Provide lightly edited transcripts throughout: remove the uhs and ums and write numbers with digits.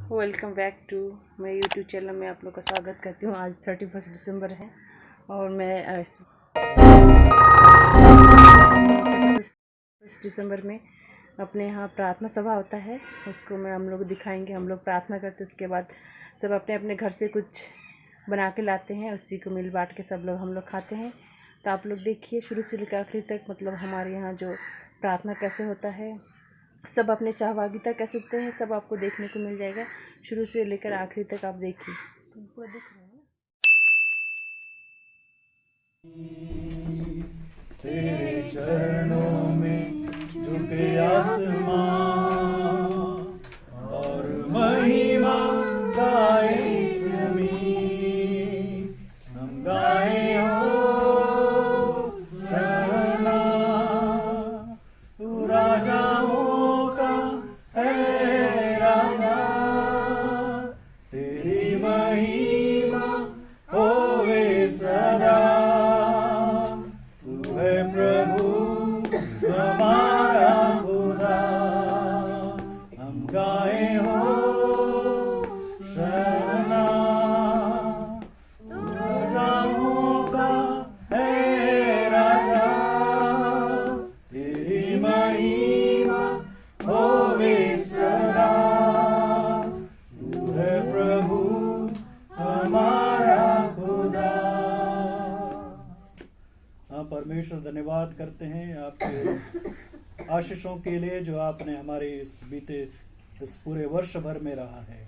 Welcome back to मेरे YouTube channel में आप लोग का स्वागत करती हूँ। आज 31 दिसंबर है और मैं 31 दिसंबर में अपने यहाँ प्रार्थना सभा होता है, उसको हम लोग दिखाएंगे। हम लोग प्रार्थना करते हैं, उसके बाद सब अपने अपने घर से कुछ बना के लाते हैं, उसी को मिल बांट के हम लोग खाते हैं। तो आप लोग देखिए शुरू से लेकर आखिरी तक, मतलब हमारे यहाँ जो प्रार्थना कैसे होता है, सब अपने सहभागिता कर सकते हैं, सब आपको देखने को मिल जाएगा। शुरू से लेकर आखिरी तक आप देखिए, तो पूरा दिख रहा है ना। तेरे चरणों में झुके आसमां और महिमा गाए ज़मीं, हम गाए हो सना, तू राजाओं का है राजा, तेरी महिमा होवे सदा, तू है प्रभु हमारा खुदा, हम गाए हो सना, तू राजाओं का है राजा, तेरी महिमा होवे सदा, तू है प्रभु हमारा खुदा। हाँ परमेश्वर, धन्यवाद करते हैं आपके आशीषों के लिए जो आपने हमारे इस पूरे वर्ष भर में रहा है।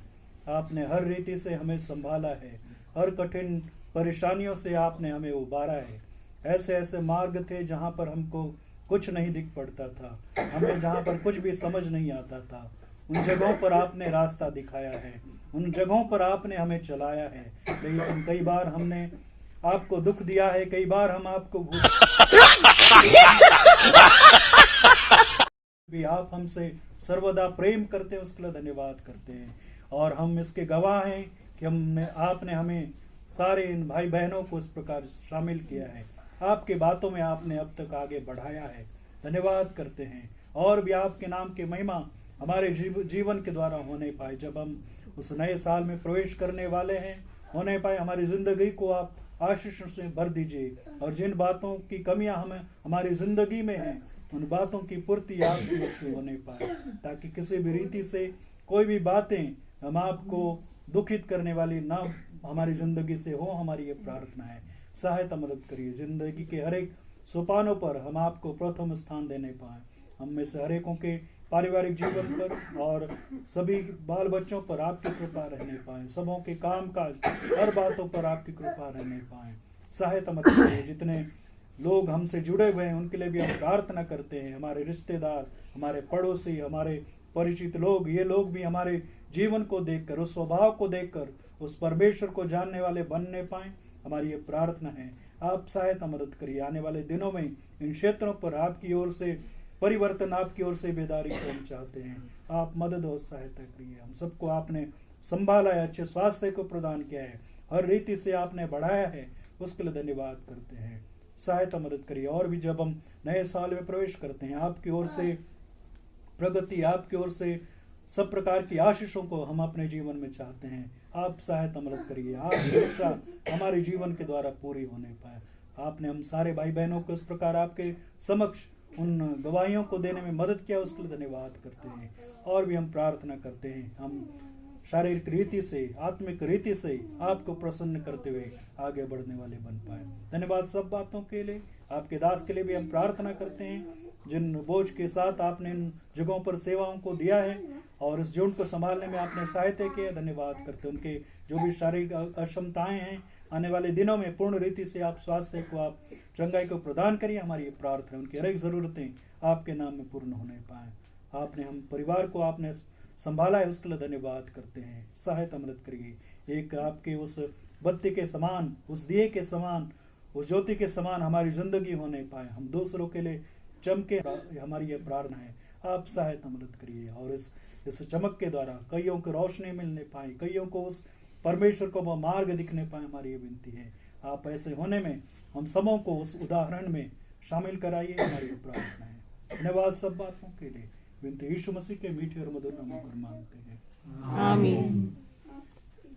आपने हर रीति से हमें संभाला है, हर कठिन परेशानियों से आपने हमें उबारा है। ऐसे ऐसे मार्ग थे जहाँ पर हमको कुछ नहीं दिख पड़ता था, हमें जहाँ पर कुछ भी समझ नहीं आता था, उन जगहों पर आपने रास्ता दिखाया है, उन जगहों पर आपने हमें चलाया है। लेकिन कई बार हमने आपको दुख दिया है, कई बार हम आपको भी आप हमसे सर्वदा प्रेम करते हैं, उसके लिए धन्यवाद करते हैं। और हम इसके गवाह हैं कि आपने हमें सारे इन भाई बहनों को इस प्रकार शामिल किया है, आपके बातों में आपने अब तक आगे बढ़ाया है। धन्यवाद करते हैं। और भी आपके नाम की महिमा हमारे जीवन के द्वारा होने पाए। जब हम उस नए साल में प्रवेश करने वाले हैं, होने पाए, हमारी जिंदगी को आप आशीषों से भर दीजिए, और जिन बातों की कमियां हमारी जिंदगी में हैं, उन बातों की पूर्ति आपकी ओर से होने पाए, ताकि किसी भी रीति से कोई भी बातें हम आपको दुखित करने वाली ना हमारी जिंदगी से हो। हमारी ये प्रार्थना है, सहायता मदद करिए। जिंदगी के हर एक सोपानों पर हम आपको प्रथम स्थान देने पाए। हम में से हर एकों के पारिवारिक जीवन पर और सभी बाल बच्चों पर आपकी कृपा रहने पाए। सबों के काम काज हर बातों पर आपकी कृपा रहने पाए। सहायता मदद करिए। जितने लोग हमसे जुड़े हुए हैं उनके लिए भी हम प्रार्थना करते हैं। हमारे रिश्तेदार, हमारे पड़ोसी, हमारे परिचित लोग, ये लोग भी हमारे जीवन को देखकर, उस स्वभाव को देखकर उस परमेश्वर को जानने वाले बनने पाए। हमारी ये प्रार्थना है। आप सहायता मदद करिए। आने वाले दिनों में इन क्षेत्रों पर आपकी ओर से परिवर्तन, आपकी ओर से बेदारी को हम चाहते हैं। आप मदद और सहायता करिए। हम सबको आपने संभाला है, अच्छे स्वास्थ्य को प्रदान किया है, हर रीति से आपने बढ़ाया है, उसके लिए धन्यवाद करते हैं। सहायता मदद करिए। और भी जब हम नए साल में प्रवेश करते हैं, आपकी ओर से प्रगति, आपकी ओर से सब प्रकार की आशीषों को हम अपने जीवन में चाहते हैं। आप सहायता मदद करिए। आपकी इच्छा हमारे जीवन के द्वारा पूरी होने पाए। आपने हम सारे भाई बहनों को इस प्रकार आपके समक्ष उन गवाहियों को देने में मदद किया, उसके लिए धन्यवाद करते हैं। और भी हम प्रार्थना करते हैं, हम शारीरिक रीति से, आत्मिक रीति से आपको प्रसन्न करते हुए आगे बढ़ने वाले बन पाए। धन्यवाद सब बातों के लिए। आपके दास के लिए भी हम प्रार्थना करते हैं, जिन बोझ के साथ आपने इन जगहों पर सेवाओं को दिया है और इस झुंड को संभालने में आपने सहायता की। धन्यवाद करते हैं। उनके जो भी शारीरिक अक्षमताएं हैं, आने वाले दिनों में पूर्ण रीति से आप स्वास्थ्य को, आप चंगाई को प्रदान करिए। हमारी ये प्रार्थना, उनकी हर एक जरूरतें आपके नाम में पूर्ण होने पाए। आपने हम परिवार को आपने संभाला है, उसके लिए धन्यवाद करते हैं। सहायता मदद करिए। एक आपके उस बत्ती के समान, उस दिए के समान, उस ज्योति के समान हमारी जिंदगी होने पाए। हम दूसरों के लिए चमके, हमारी ये प्रार्थना है। आप सहायता मदद करिए और इस चमक के द्वारा कईयों को रोशनी मिलने पाए, कईयों को उस परमेश्वर को वह मार्ग दिखने पाए। हमारी ये विनती है। आप ऐसे होने में हम सबों को उस उदाहरण में शामिल कराइए, हमारी प्रार्थना है। धन्यवाद सब बातों के लिए, विनती यीशु मसीह के मीठे और मधुर नाम पर मांगते हैं, आमीन।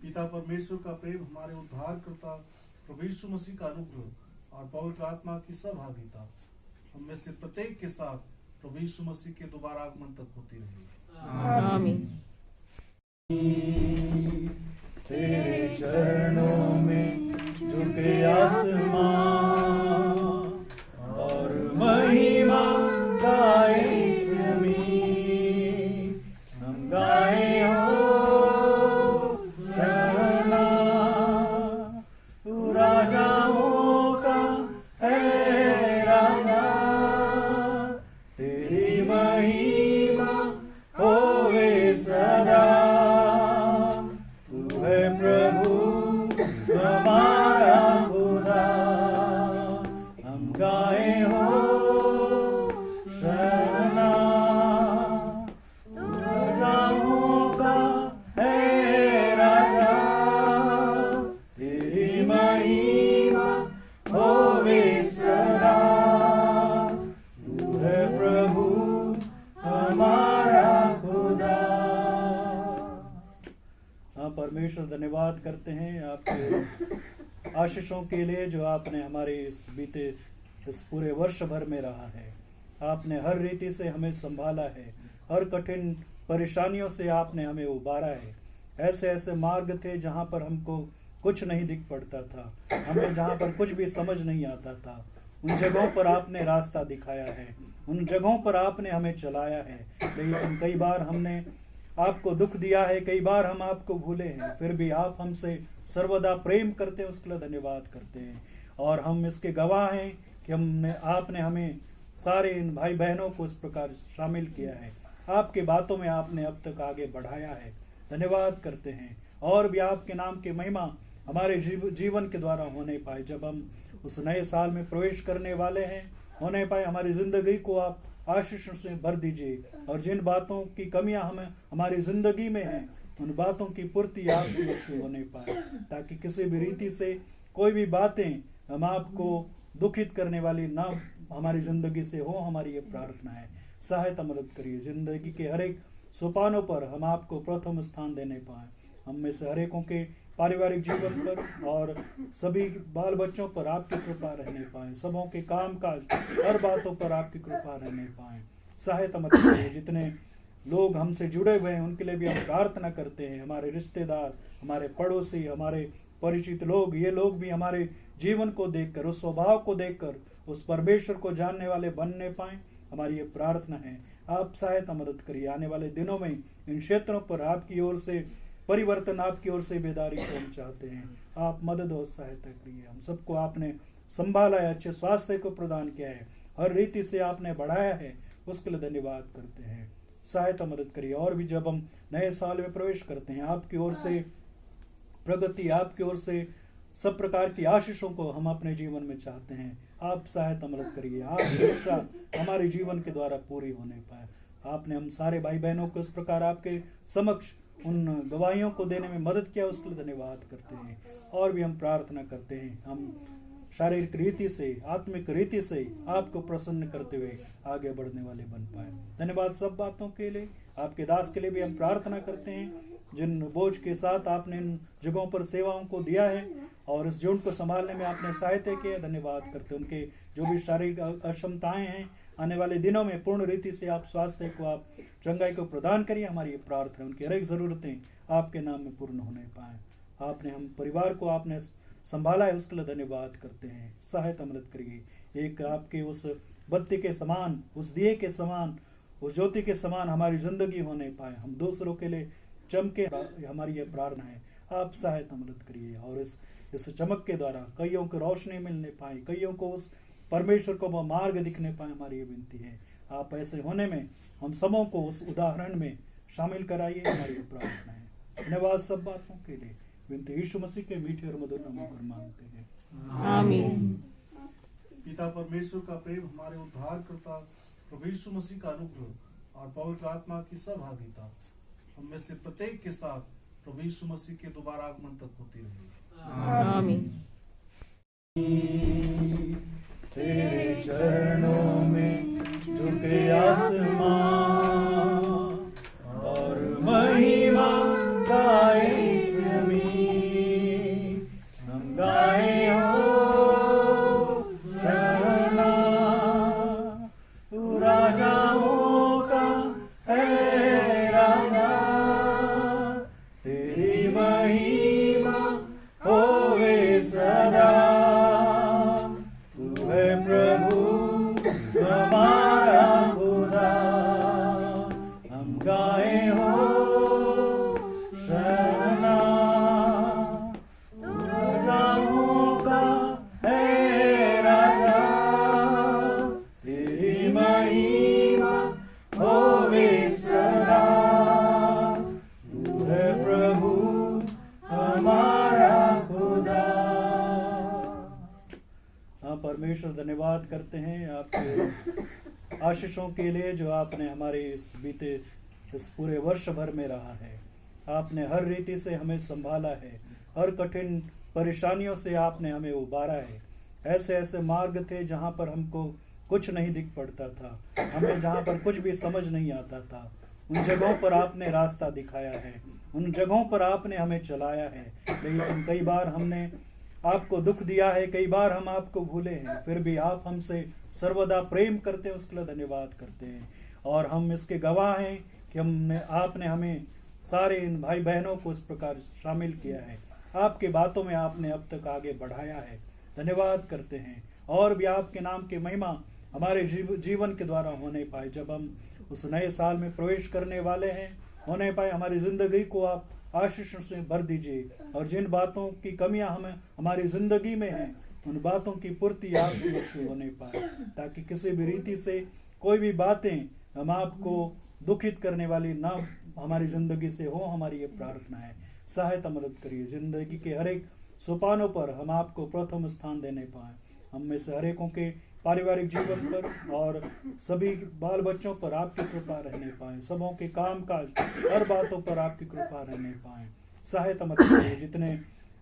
पिता परमेश्वर का प्रेम, हमारे उद्धारकर्ता प्रभु यीशु मसीह का अनुग्रह और पवित्र आत्मा की सहभागिता हम में से प्रत्येक के साथ प्रभु यीशु मसीह के दोबारा आगमन तक होती रहे। आमीन। तेरे चरणों में झुके आसमां और महिमा गाए जमीन, हम गाए हो सना, तू राजाओं का है राजा, तेरी महिमा होवे सदा, तू है प्रभु हमारा खुदा, हम गाए हो सना, तू राजाओं का है राजा, तेरी महिमा होवे सदा, तू है प्रभु हमारा खुदा। हाँ परमेश्वर, धन्यवाद करते हैं आपके आशीषों के लिए जो आपने हमारे इस पूरे वर्ष भर में रहा है। आपने हर रीति से हमें संभाला है, हर कठिन परेशानियों से आपने हमें उबारा है। ऐसे ऐसे मार्ग थे जहाँ पर हमको कुछ नहीं दिख पड़ता था, हमें जहाँ पर कुछ भी समझ नहीं आता था, उन जगहों पर आपने रास्ता दिखाया है, उन जगहों पर आपने हमें चलाया है। लेकिन कई बार हमने आपको दुख दिया है, कई बार हम आपको भूले हैं, फिर भी आप हमसे सर्वदा प्रेम करते हैं, उसके लिए धन्यवाद करते हैं। और हम इसके गवाह हैं कि आपने हमें सारे इन भाई बहनों को इस प्रकार शामिल किया है, आपके बातों में आपने अब तक आगे बढ़ाया है। धन्यवाद करते हैं। और भी आपके नाम की महिमा हमारे जीवन के द्वारा होने पाए। जब हम उस नए साल में प्रवेश करने वाले हैं, होने पाए, हमारी जिंदगी को आप आशीषों से भर दीजिए, और जिन बातों की कमियां हमें हमारी जिंदगी में हैं, उन बातों की पूर्ति आपकी ओर से होने पाए, ताकि किसी भी रीति से कोई भी बातें हम आपको दुखित करने वाली ना हमारी जिंदगी से हो। हमारी ये प्रार्थना है, सहायता मदद करिए। जिंदगी के हर एक सोपानों पर हम आपको प्रथम स्थान देने पाए। हम में से हर एकों के पारिवारिक जीवन पर और सभी बाल बच्चों पर आपकी कृपा रहने पाए, सबों के काम काज हर बातों पर आपकी कृपा रहने पाए। सहायता मदद करिए। जितने लोग हमसे जुड़े हुए हैं उनके लिए भी हम प्रार्थना करते हैं। हमारे रिश्तेदार, हमारे पड़ोसी, हमारे परिचित लोग, ये लोग भी हमारे जीवन को देखकर, उस स्वभाव को देखकर उस परमेश्वर को जानने वाले बनने पाए। हमारी ये प्रार्थना है, आप सहायता मदद करिए। आने वाले दिनों में इन क्षेत्रों पर आपकी ओर से परिवर्तन, आपकी ओर से बेदारी को हम चाहते हैं। आप मदद और सहायता करिए। हम सबको आपने संभाला है, अच्छे स्वास्थ्य को प्रदान किया है, हर रीति से आपने बढ़ाया है, उसके लिए धन्यवाद करते हैं। सहायता मदद करिए। और भी जब हम नए साल में प्रवेश करते हैं, आपकी ओर से प्रगति, आपकी ओर से सब प्रकार की आशीषों को हम अपने जीवन में चाहते हैं। आप सहायता मदद करिए। आपकी इच्छा हमारे जीवन के द्वारा पूरी होने पाए। आपने हम सारे भाई बहनों को इस प्रकार आपके समक्ष उन गवाहियों को देने में मदद किया, उसके लिए धन्यवाद करते हैं। और भी हम प्रार्थना करते हैं, हम शारीरिक रीति से, आत्मिक रीति से आपको प्रसन्न करते हुए आगे बढ़ने वाले बन पाए। धन्यवाद सब बातों के लिए। आपके दास के लिए भी हम प्रार्थना करते हैं, जिन बोझ के साथ आपने इन जगहों पर सेवाओं को दिया है और इस झुंड को संभालने में आपने सहायता किया। धन्यवाद करते हैं। उनके जो भी शारीरिक अक्षमताएं हैं, आने वाले दिनों में पूर्ण रीति से आप स्वास्थ्य को, आप चंगाई को प्रदान करिए। हमारी ये प्रार्थना, उनकी हर एक जरूरतें आपके नाम में पूर्ण होने पाए। आपने हम परिवार को आपने संभाला है, उसके लिए धन्यवाद करते हैं। सहायता मदद करिए। एक आपके उस बत्ती के समान, उस दिए के समान, उस ज्योति के समान हमारी जिंदगी होने पाए, हम दूसरों के लिए चमके। हमारी ये प्रार्थना है, आप सहायता मदद करिए। और इस चमक के द्वारा कईयों को रोशनी मिलने पाए, कईयों को उस परमेश्वर को वो मार्ग दिखने पाए। हमारी ये विनती है, आप ऐसे होने में हम सबों को उस उदाहरण में शामिल कराइए। हमारी ये प्रार्थना है। धन्यवाद सब बातों के लिए। विनती यीशु मसीह के मीठे और मधुर नाम पर मांगते हैं, आमीन। पिता परमेश्वर का प्रेम, हमारे उद्धारकर्ता प्रभु यीशु मसीह का अनुग्रह और पवित्र आत्मा की सहभागिता हम में से प्रत्येक के साथ प्रभु यीशु मसीह के दोबारा आगमन तक होती रहे। आमीन। तेरे चरणों में झुके आसमां और महिमा गाए जमीन। हम गाए हो सना, तू राजाओं का है राजा, तेरी महिमा होवे सदा। तू है प्रभु हमारा खुदा, हम गाए हो सना, तू राजाओं का है राजा, तेरी महिमा होवे सदा। तू है प्रभु हमारा खुदा। हाँ परमेश्वर, धन्यवाद करते हैं आपके आशीषों के लिए जो आपने हमारे इस पूरे वर्ष भर में रहा है। आपने हर रीति से हमें संभाला है, हर कठिन परेशानियों से आपने हमें उबारा है। ऐसे ऐसे मार्ग थे जहाँ पर हमको कुछ नहीं दिख पड़ता था, हमें जहाँ पर कुछ भी समझ नहीं आता था, उन जगहों पर आपने रास्ता दिखाया है, उन जगहों पर आपने हमें चलाया है। लेकिन कई बार हमने आपको दुख दिया है, कई बार हम आपको भूले हैं, फिर भी आप हमसे सर्वदा प्रेम करते हैं, उसके लिए धन्यवाद करते हैं। और हम इसके गवाह हैं कि आपने हमें सारे इन भाई बहनों को इस प्रकार शामिल किया है, आपके बातों में आपने अब तक आगे बढ़ाया है। धन्यवाद करते हैं। और भी आपके नाम की महिमा हमारे जीवन के द्वारा होने पाए। जब हम उस नए साल में प्रवेश करने वाले हैं, होने पाए, हमारी जिंदगी को आप आशीषों से भर दीजिए। और जिन बातों की कमियां हमें हमारी जिंदगी में हैं, उन बातों की पूर्ति आपकी ओर से होने पाए, ताकि किसी भी रीति से कोई भी बातें हम आपको दुखित करने वाली ना हमारी जिंदगी से हो। हमारी ये प्रार्थना है, सहायता मदद करिए। जिंदगी के हर एक सोपानों पर हम आपको प्रथम स्थान देने पाए। हम में से हर एकों के पारिवारिक जीवन पर और सभी बाल बच्चों पर आपकी कृपा रहने पाए। सबों के काम काज हर बातों पर आपकी कृपा रहने पाए। सहायता मदद करिए। जितने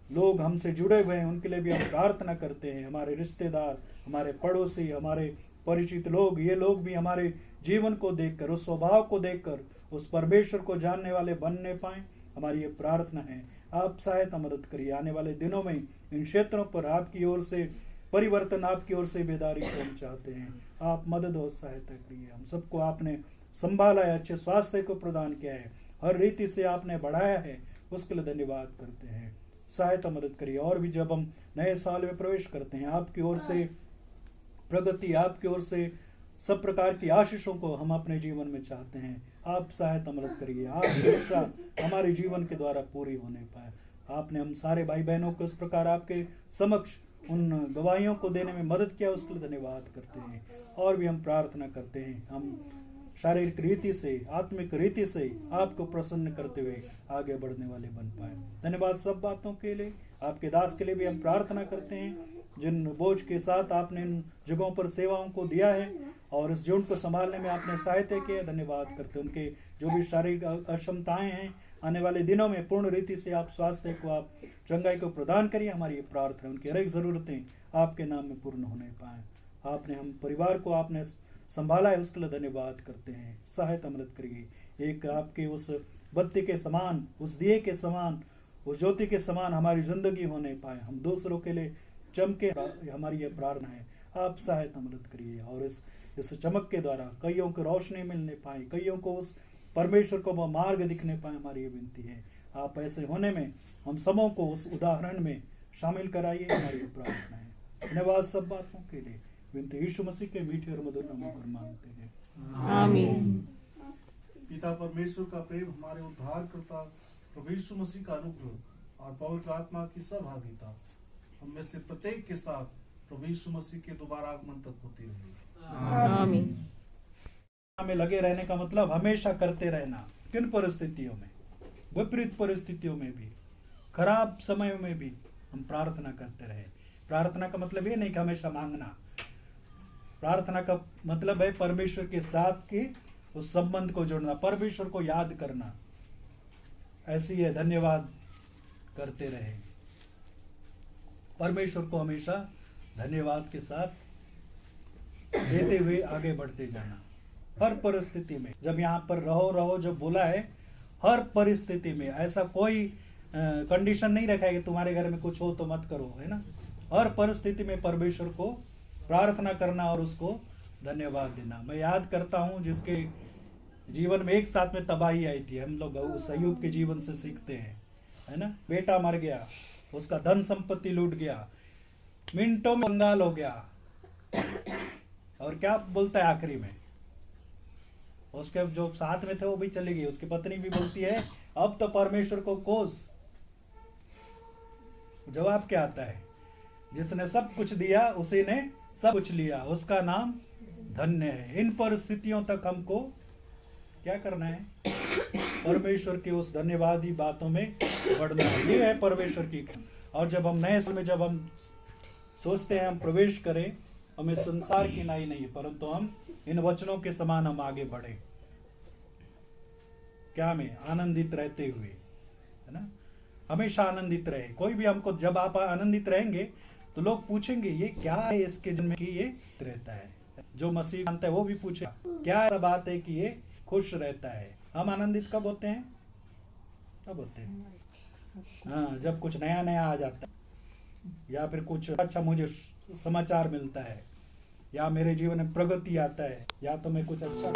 लोग हमसे जुड़े हुए हैं उनके लिए भी हम प्रार्थना करते हैं। हमारे रिश्तेदार, हमारे पड़ोसी, हमारे परिचित लोग, ये लोग भी हमारे जीवन को देखकर, उस स्वभाव को देखकर उस परमेश्वर को जानने वाले बनने पाए। हमारी ये प्रार्थना है। आप सहायता मदद करिए। आने वाले दिनों में इन क्षेत्रों पर आपकी ओर से परिवर्तन, आपकी ओर से बेदारी को हम चाहते हैं। आप मदद और सहायता करिए। हम सबको आपने संभाला है, अच्छे स्वास्थ्य को प्रदान किया है, हर रीति से आपने बढ़ाया है, उसके लिए धन्यवाद करते हैं। सहायता मदद करिए। और भी जब हम नए साल में प्रवेश करते हैं, आपकी ओर से प्रगति, आपकी ओर से सब प्रकार की आशीषों को हम अपने जीवन में चाहते हैं। आप सहायता मदद करिए। आपकी इच्छा हमारे जीवन के द्वारा पूरी होने पाए। आपने हम सारे भाई बहनों को इस प्रकार आपके समक्ष उन गवाहियों को देने में मदद किया, उसके लिए धन्यवाद करते हैं। और भी हम प्रार्थना करते हैं, हम शारीरिक रीति से, आत्मिक रीति से आपको प्रसन्न करते हुए आगे बढ़ने वाले बन पाए। धन्यवाद सब बातों के लिए। आपके दास के लिए भी हम प्रार्थना करते हैं, जिन बोझ के साथ आपने इन जगहों पर सेवाओं को दिया है और इस जोन को संभालने में आपने सहायता किया। धन्यवाद करते हैं। उनके जो भी शारीरिक अक्षमताएं हैं, आने वाले दिनों में पूर्ण रीति से आप स्वास्थ्य को, आप चंगाई को प्रदान करिए। हमारी ये प्रार्थना है, उनकी हर एक जरूरतें आपके नाम में पूर्ण होने पाए। आपने हम परिवार को आपने संभाला है, उसके लिए धन्यवाद करते हैं। सहायता मदद करिए। एक आपके उस बत्ती के समान, उस दिए के समान, उस ज्योति के समान हमारी जिंदगी होने पाए। हम दूसरों के लिए चमके, हमारी ये प्रार्थना है। आप सहायता मदद करिए और इस चमक के द्वारा कईयों को रोशनी मिलने पाए, कईयों को उस परमेश्वर को मार्ग दिखने पाए। हमारी ये विनती है, आप ऐसे होने में हम सबों को उस उदाहरण में शामिल कराइए। हमारी ये प्रार्थना है। धन्यवाद सब बातों के लिए। विनती यीशु मसीह के मीठे और मधुर नाम पर मांगते हैं, आमीन। पिता परमेश्वर का प्रेम, हमारे उद्धारकर्ता प्रभु यीशु मसीह का अनुग्रह और पवित्र आत्मा की सहभागिता हम में से प्रत्येक के साथ प्रभु यीशु मसीह के दोबारा आगमन तक होती रहे। आमीन। में लगे रहने का मतलब हमेशा करते रहना। किन परिस्थितियों में, विपरीत परिस्थितियों में भी, खराब समय में भी हम प्रार्थना करते रहे। प्रार्थना का मतलब ये नहीं कि हमेशा मांगना। प्रार्थना का मतलब है परमेश्वर के साथ के उस संबंध को जोड़ना, परमेश्वर को याद करना। ऐसी है, धन्यवाद करते रहे। परमेश्वर को हमेशा धन्यवाद के साथ देते हुए आगे बढ़ते जाना। हर परिस्थिति में, जब यहाँ पर रहो जब बोला है, हर परिस्थिति में ऐसा कोई कंडीशन नहीं रखा है कि तुम्हारे घर में कुछ हो तो मत करो, है ना। हर परिस्थिति में परमेश्वर को प्रार्थना करना और उसको धन्यवाद देना। मैं याद करता हूँ जिसके जीवन में एक साथ में तबाही आई थी, हम लोग उस अय्यूब के जीवन से सीखते हैं, है ना। बेटा मर गया, उसका धन संपत्ति लूट गया, मिनटों में कंगाल हो गया, और क्या बोलता है आखिरी में, उसके जो साथ में थे वो भी चली गई, उसकी पत्नी भी बोलती है अब तो परमेश्वर को कोस। जवाब क्या आता है, जिसने सब कुछ दिया उसी ने सब कुछ लिया, उसका नाम धन्य है। इन परिस्थितियों तक हमको क्या करना है, परमेश्वर की उस धन्यवादी बातों में बढ़ना है। ये है परमेश्वर की। और जब हम नए साल में जब हम सोचते हैं हम प्रवेश करें, हमें संसार की नहीं परंतु हम इन वचनों के समान हम आगे बढ़े, क्या में आनंदित रहते हुए, है ना। हमेशा आनंदित रहे। कोई भी हमको, जब आप आनंदित रहेंगे तो लोग पूछेंगे ये क्या है इसके जन्म की ये रहता है। जो मसीह मानता है वो भी पूछेगा क्या ऐसा बात है कि ये खुश रहता है। हम आनंदित कब होते हैं, कब होते हैं, हाँ, जब कुछ नया नया आ जाता है, या फिर कुछ अच्छा मुझे समाचार मिलता है, या मेरे जीवन में प्रगति आता है, या तो मैं कुछ अच्छा